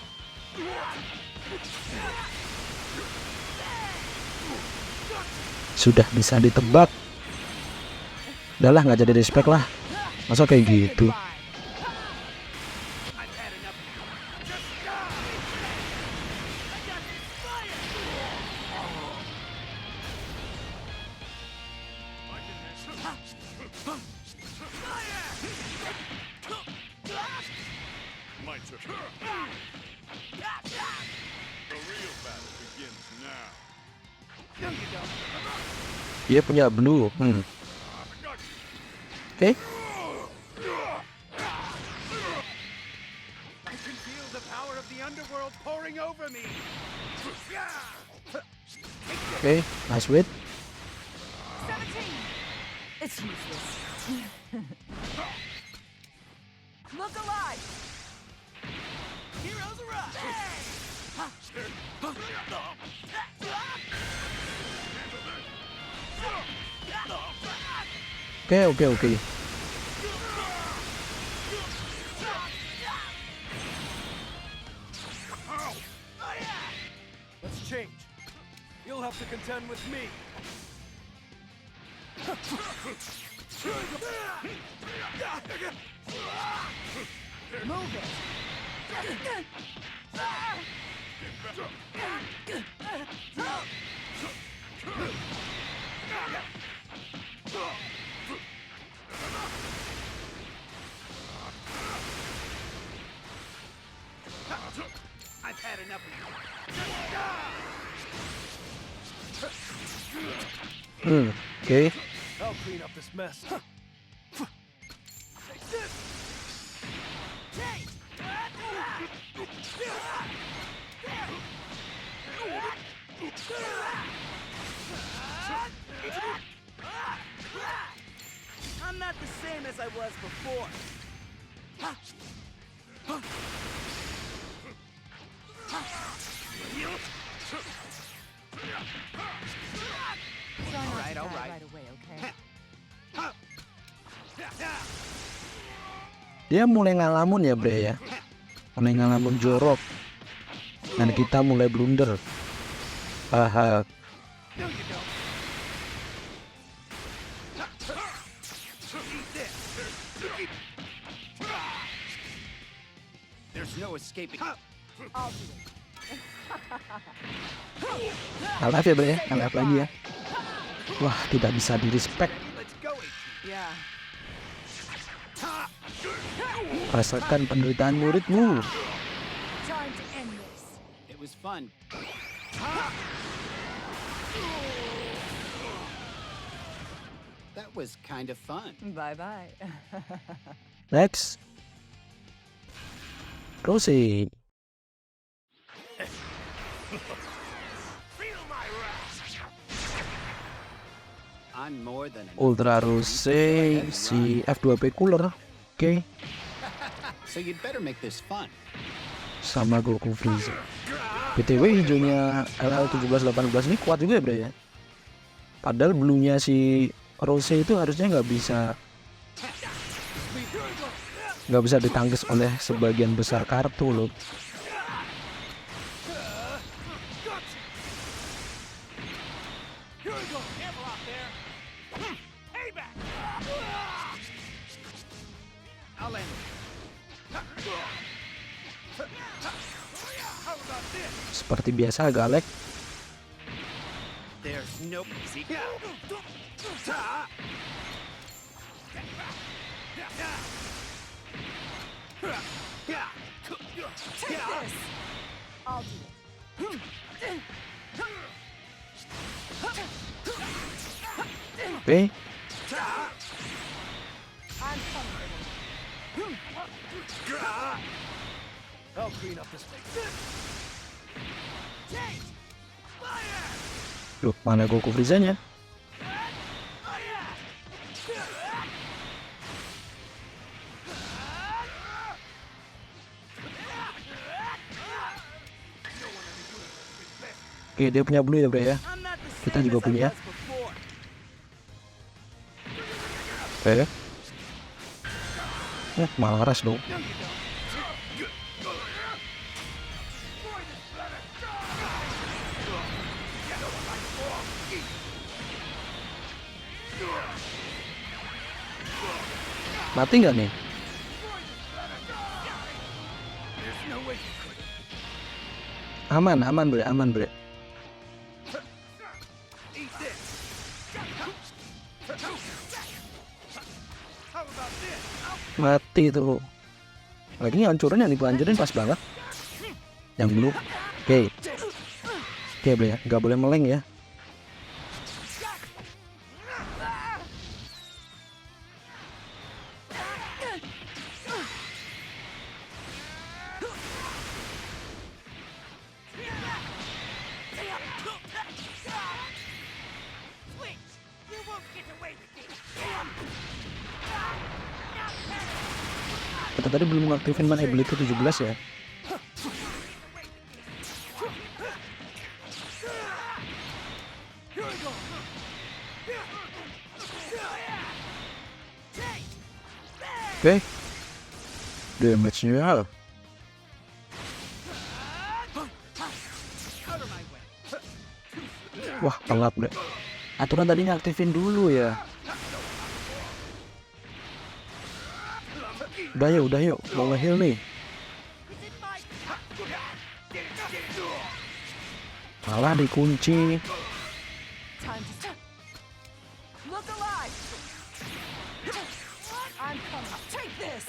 Sudah bisa ditebak. Udahlah, nggak jadi respect lah. Masa kayak gitu. My turn. The real battle begins now. Dia punya blue. Oke. I can feel the power of the underworld pouring over me. Oke, nice wait. 17. It's useless. Look alive. Heroes arise. Oke. Move it. I've had enough of you. Oke. I'll clean up this mess. I'm not the same as I was before. Try not Alright, to die alright. right away, okay? Dia mulai ngalamun ya bre ya. Mulai ngalamun jorok. Dan kita mulai blunder. Haha. No, you don't. Eat this. There's no escaping. I'll do it. Live ya bre ya. Live lagi ya. Wah, tidak bisa di respect. Let's go, Ichi. Yeah. Rasakan penderitaan muridmu. Time to end this. It was fun. That was kind of fun. Bye-bye. Next. Proceed. I'm more than an Ultra Rose si F2P cooler. Oke. So you'd better make this fun. Sama Goku Freezer. BTW hijaunya LL1718 ini kuat juga ya bre ya. Padahal bluenya si Rose itu harusnya nggak bisa ditangkis oleh sebagian besar kartu loh. Careful out there. Payback. I'll end it. How about this? Seperti biasa Galek. There's no easy. Take this. I'll do it. Oke. I'm coming. I'll clean up this mess. Loh, mana Goku Freezer-nya? Oke, dia punya blue ya bre ya. I'm not the Kita same juga as I punya. was before. Oke. Malah ras dong. No, you don't. Mati nggak nih? There's no way you could. Aman bre, aman bre. Eat this. How about this? Mati tuh. Lagi ngancurin yang dihancurin pas banget. Yang blue. Oke. Oke bre ya, nggak boleh meleng ya. Switch. You won't get away with this. Kita tadi belum mengaktifin mana ability 17 ya. Oke. Damage-nya. Out of my way. Wah, telat bre. Aturan tadinya aktifin dulu ya. Udah yuk, mau nge-heal nih. Malah dikunci. Time to stop. Look alive. I'm coming. Take this.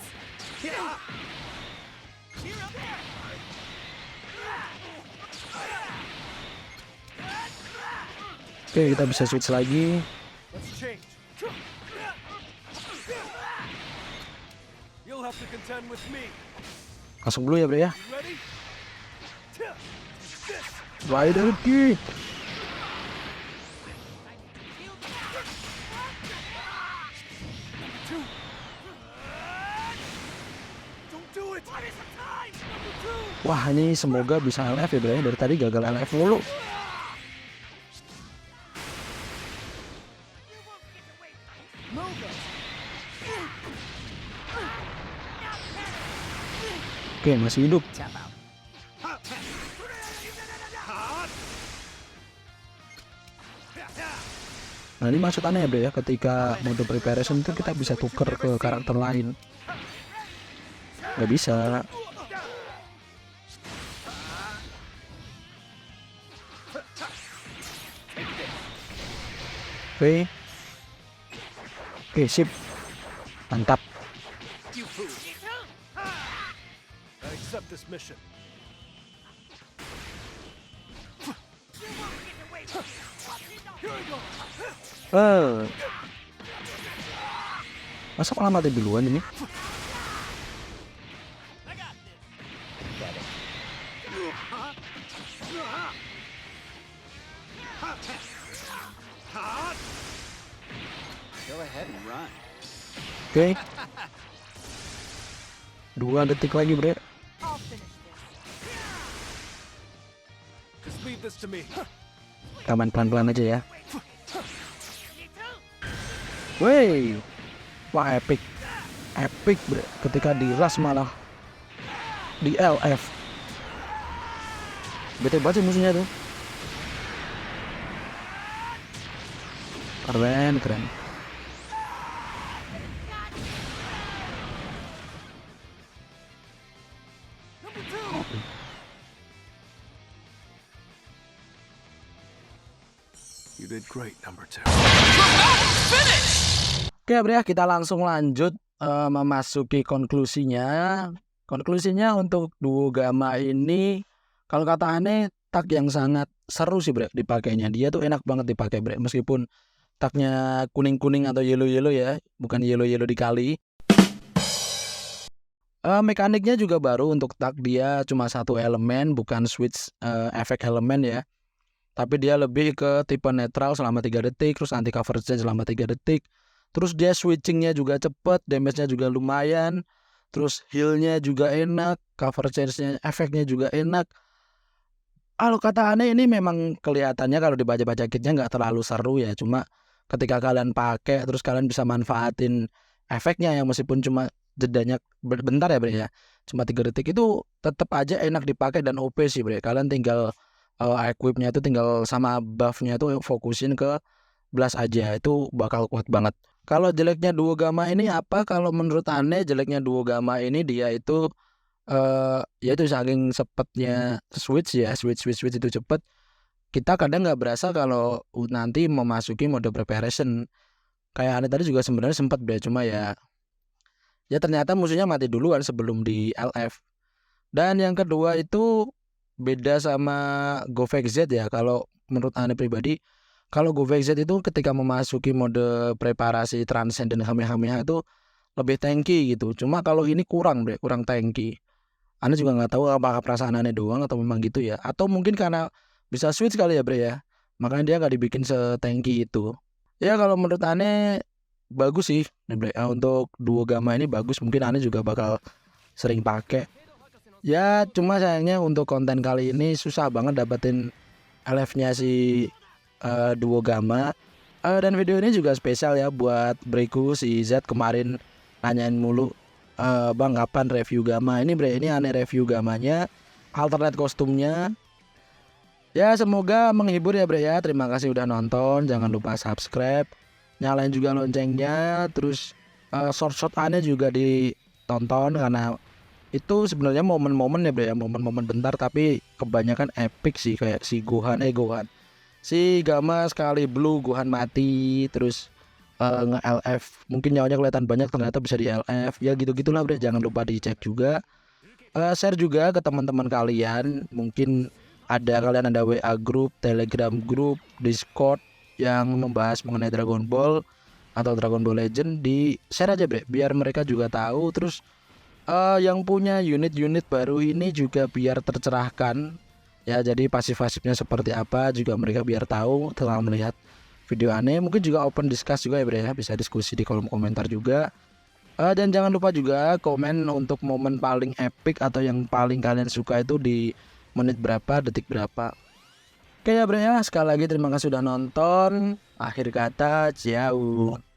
Oke, kita bisa switch lagi. Let's change. You'll have to contend with me. Langsung dulu ya bro ya. You ready? Rider kick. Don't do it. Wah, ini semoga bisa LF ya bro ya. Dari tadi gagal LF mulu. Move it. Oke, masih hidup. Tap out. Nah, ini maksudnya ya bro ya, ketika mode preparation itu kita bisa tuker ke karakter lain. Nggak bisa. Oke, sip. Mantap. I accept this mission. Masa malah mati duluan ini? Go ahead and run. Oke. 2 detik lagi bro. I'll finish this. Just leave this to me. Kita main pelan-pelan aja ya. Wey. Wah, epic. Epic bro. Ketika di rush malah di LF. Bete banget sih musuhnya tuh. Keren. You did great, number 2. Oke bro ya, kita langsung lanjut memasuki konklusinya. Konklusinya untuk duo gamma ini, kalau kata aneh, tag yang sangat seru sih bro dipakainya. Dia tuh enak banget dipakai bro, meskipun tagnya kuning-kuning atau yellow-yellow ya, bukan yellow-yellow dikali. Mekaniknya juga baru untuk tag, dia cuma satu elemen, bukan switch efek elemen ya. Tapi dia lebih ke tipe netral selama 3 detik, terus anti cover charge selama 3 detik. Terus dia switchingnya juga cepet, damage-nya juga lumayan. Terus heal-nya juga enak, cover charge-nya, efeknya juga enak. Kalau kata aneh ini memang kelihatannya kalau dibaca-baca kitnya nggak terlalu seru ya. Cuma ketika kalian pakai, terus kalian bisa manfaatin efeknya yang meskipun cuma jedanya bentar ya bre ya. Cuma 3 detik itu tetap aja enak dipakai dan OP sih bre. Kalian tinggal equipnya itu tinggal sama buffnya itu fokusin ke blast aja, itu bakal kuat banget. Kalau jeleknya duo gamma ini apa? Kalau menurut aneh jeleknya duo gamma ini dia itu ya itu saking cepetnya switch itu cepet, kita kadang nggak berasa kalau nanti memasuki mode preparation. Kayak aneh tadi juga sebenarnya sempat deh, cuma ya ternyata musuhnya mati duluan sebelum di LF. Dan yang kedua itu beda sama Govek Z ya. Kalau menurut aneh pribadi, kalau Govek Z itu ketika memasuki mode preparasi transcendent Kamehameha itu lebih tanky gitu. Cuma kalau ini kurang tanky. Aneh juga nggak tahu apakah perasaan aneh doang atau memang gitu ya. Atau mungkin karena bisa switch kali ya bre ya. Makanya dia nggak dibikin setanky itu. Ya kalau menurut aneh bagus sih bre. Untuk duo gamma ini bagus. Mungkin aneh juga bakal sering pakai. Ya cuma sayangnya untuk konten kali ini susah banget dapetin LF-nya si duo gamma. Dan video ini juga spesial ya buat Breku. Si Z kemarin nanyain mulu, bang kapan review gamma. Ini bre, ini aneh review gammanya, alternate kostumnya. Ya semoga menghibur ya bre ya. Terima kasih udah nonton. Jangan lupa subscribe, nyalain juga loncengnya. Terus short-short aneh juga di tonton karena itu sebenarnya momen-momen ya bro ya, momen-momen bentar tapi kebanyakan epic sih, kayak si si Gamma sekali blue Gohan mati, terus nge-LF mungkin nyawanya kelihatan banyak ternyata bisa di LF ya, gitu-gitulah bro. Jangan lupa dicek juga, share juga ke teman-teman kalian. Mungkin kalian ada WA group, Telegram group, Discord yang membahas mengenai Dragon Ball atau Dragon Ball Legend, di share aja bre, biar mereka juga tahu. Terus yang punya unit-unit baru ini juga biar tercerahkan ya, jadi pasif-pasifnya seperti apa juga mereka biar tahu setelah melihat video aneh. Mungkin juga open discuss juga ya bre ya, bisa diskusi di kolom komentar juga. Dan jangan lupa juga komen untuk momen paling epic atau yang paling kalian suka itu di menit berapa, detik berapa. Oke ya bre ya, sekali lagi terima kasih sudah nonton. Akhir kata, ciao.